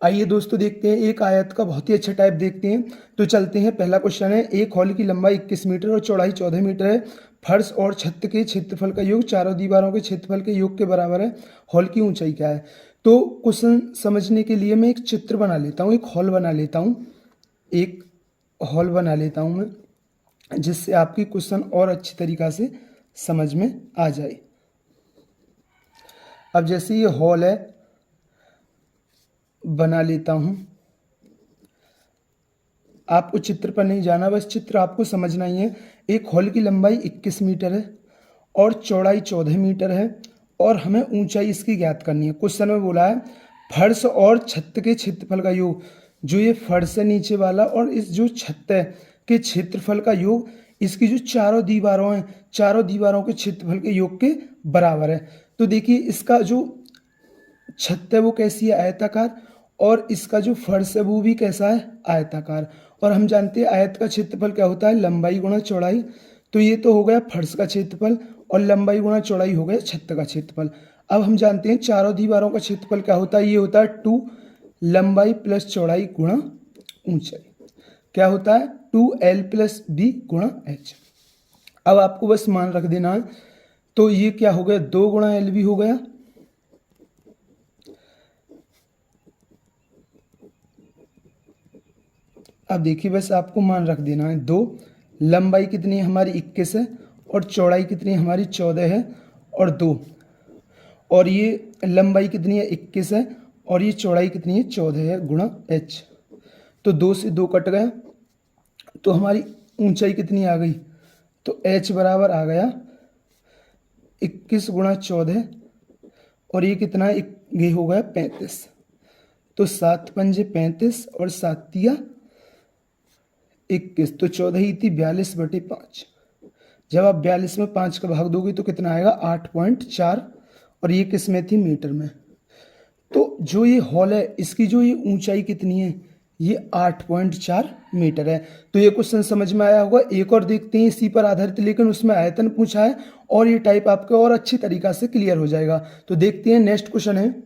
आइए दोस्तों देखते हैं एक आयत का बहुत ही अच्छा टाइप देखते हैं। तो चलते हैं, पहला क्वेश्चन है, एक हॉल की लंबाई 21 मीटर और चौड़ाई 14 मीटर है। फर्श और छत के क्षेत्रफल का योग चारों दीवारों के क्षेत्रफल के योग के बराबर है। हॉल की ऊंचाई क्या है? तो क्वेश्चन समझने के लिए मैं एक चित्र बना लेता हूँ, एक हॉल बना लेता हूँ, एक हॉल बना लेता हूँ मैं, जिससे आपकी क्वेश्चन और अच्छी तरीक़ा से समझ में आ जाए। अब जैसे ये हॉल है, बना लेता हूँ। आपको चित्र पर नहीं जाना, बस चित्र आपको समझना ही है। एक हॉल की लंबाई 21 मीटर है और चौड़ाई 14 मीटर है और हमें ऊंचाई इसकी ज्ञात करनी है। क्वेश्चन में बोला है फर्श और छत के क्षेत्रफल का योग। जो ये फर्श है नीचे वाला और इस जो छत है के क्षेत्रफल का योग, इसकी जो चारों दीवारों हैं, चारों दीवारों के क्षेत्रफल के योग के बराबर है। तो देखिए इसका जो छत है वो कैसी है? आयताकार। और इसका जो फर्श है वो भी कैसा है? आयताकार। और हम जानते हैं आयत का क्षेत्रफल क्या होता है? लंबाई गुणा चौड़ाई। तो ये तो हो गया फर्श का क्षेत्रफल और लंबाई गुणा चौड़ाई हो गया छत का क्षेत्रफल। अब हम जानते हैं चारों दीवारों का क्षेत्रफल क्या होता है? ये होता है 2 लंबाई प्लस चौड़ाई गुणा ऊंचाई। क्या होता है? 2L प्लस B गुणा H। अब आपको बस मान रख देना है। तो ये क्या हो गया? 2 गुणा LB हो गया। अब देखिए बस आपको मान रख देना है 2। लंबाई कितनी है हमारी? 21 है और चौड़ाई कितनी है हमारी? 14 है और 2। और ये लंबाई कितनी है? 21 है और ये चौड़ाई कितनी है? 14 है गुणा H। तो 2 से 2 कट गया, तो हमारी ऊंचाई कितनी आ गई? तो H बराबर आ गया 21 गुणा 14 और ये कितना है? ये हो गया 35। तो 7 पंजे 35 और 7 तिया 21। तो 14 ही थी 42/5। जब आप 42 में 5 का भाग दोगे तो कितना आएगा? 8.4। और ये किस में थी? मीटर में। तो जो ये हॉल है इसकी जो ये ऊंचाई कितनी है? ये 8.4 मीटर है। तो ये क्वेश्चन समझ में आया होगा। एक और देखते हैं इसी पर आधारित, लेकिन उसमें आयतन पूछा है और ये टाइप आपके और अच्छी तरीका से क्लियर हो जाएगा। तो देखते हैं नेक्स्ट क्वेश्चन है,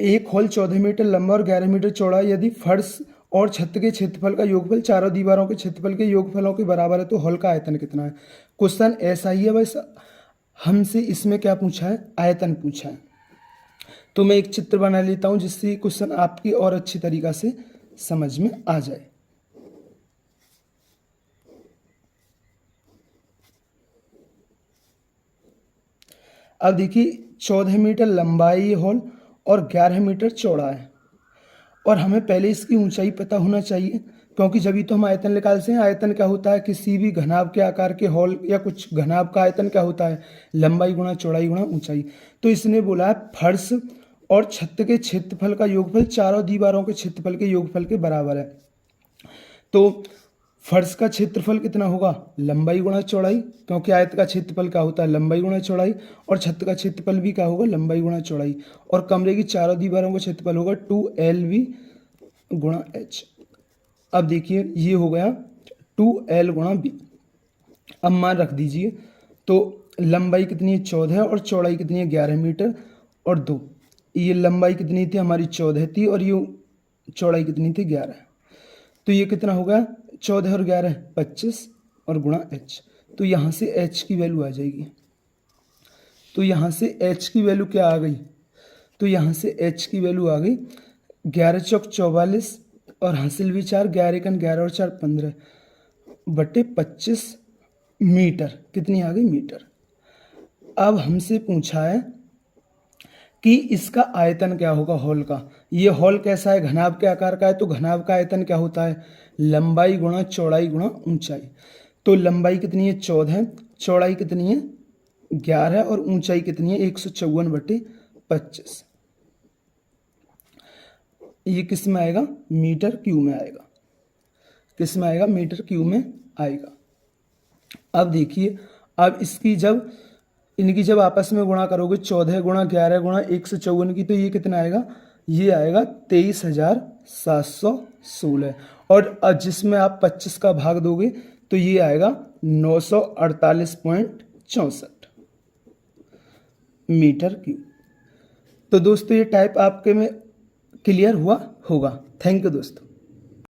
एक हॉल 14 मीटर लंबा और 11 मीटर चौड़ा, यदि फर्श और छत के क्षेत्रफल का योगफल चारों दीवारों के क्षेत्रफल के योगफलों के बराबर है तो हॉल का आयतन कितना है? क्वेश्चन ऐसा ही है, बस हमसे इसमें क्या पूछा है? आयतन पूछा है। तो मैं एक चित्र बना लेता हूं जिससे क्वेश्चन आपकी और अच्छी तरीका से समझ में आ जाए। अब देखिए 14 मीटर लंबाई हॉल और 11 मीटर चौड़ा है और हमें पहले इसकी ऊंचाई पता होना चाहिए, क्योंकि जब तो हम आयतन निकालते हैं। आयतन क्या होता है? किसी भी घनाभ के आकार के हॉल या कुछ घनाभ का आयतन क्या होता है? लंबाई गुणा चौड़ाई गुणा ऊंचाई। तो इसने बोला है फर्श और छत के क्षेत्रफल का योगफल चारों दीवारों के क्षेत्रफल के योगफल के बराबर है। तो फर्श का क्षेत्रफल कितना होगा? लंबाई गुणा चौड़ाई, क्योंकि आयत का क्षेत्रफल क्या होता है? लंबाई गुणा चौड़ाई। और छत का क्षेत्रफल भी क्या होगा? लंबाई गुणा चौड़ाई। और कमरे की चारों दीवारों का क्षेत्रफल होगा 2LV गुणा H। अब देखिए ये हो गया 2L गुणा B। अब मान रख दीजिए, तो लंबाई कितनी है? 14 है और चौड़ाई कितनी है? 11 मीटर और 2। ये लंबाई कितनी थी हमारी? 14 थी और ये चौड़ाई कितनी थी? 11। तो ये कितना हो गया? 14 और 11 25 और गुणा H। तो यहाँ से H की वैल्यू आ जाएगी। तो यहाँ से H की वैल्यू क्या आ गई? तो यहाँ से H की वैल्यू आ गई 11 चौक 44 और हासिल भी 4, 11 एकन 11 और 4 15 बटे 25 मीटर। कितनी आ गई? मीटर। अब हमसे पूछा है कि इसका आयतन क्या होगा हॉल का। ये हॉल कैसा है? घनाभ के आकार का है। तो घनाभ का आयतन क्या होता है? लंबाई गुणा चौड़ाई गुणा ऊंचाई। तो लंबाई कितनी है? 14, चौड़ाई कितनी है? 11 और ऊंचाई कितनी है? 154/25। ये किस में आएगा? मीटर क्यूब में आएगा। किस में आएगा? मीटर क्यूब में आएगा। अब देखिए, अब इसकी जब इनकी जब आपस में गुणा करोगे 14 गुणा 11 गुणा 154 की, तो ये कितना आएगा? ये आएगा 23,716। और जिसमें आप 25 का भाग दोगे तो ये आएगा 948.64 मीटर क्यूब। तो दोस्तों ये टाइप आपके में क्लियर हुआ होगा। थैंक यू दोस्तों।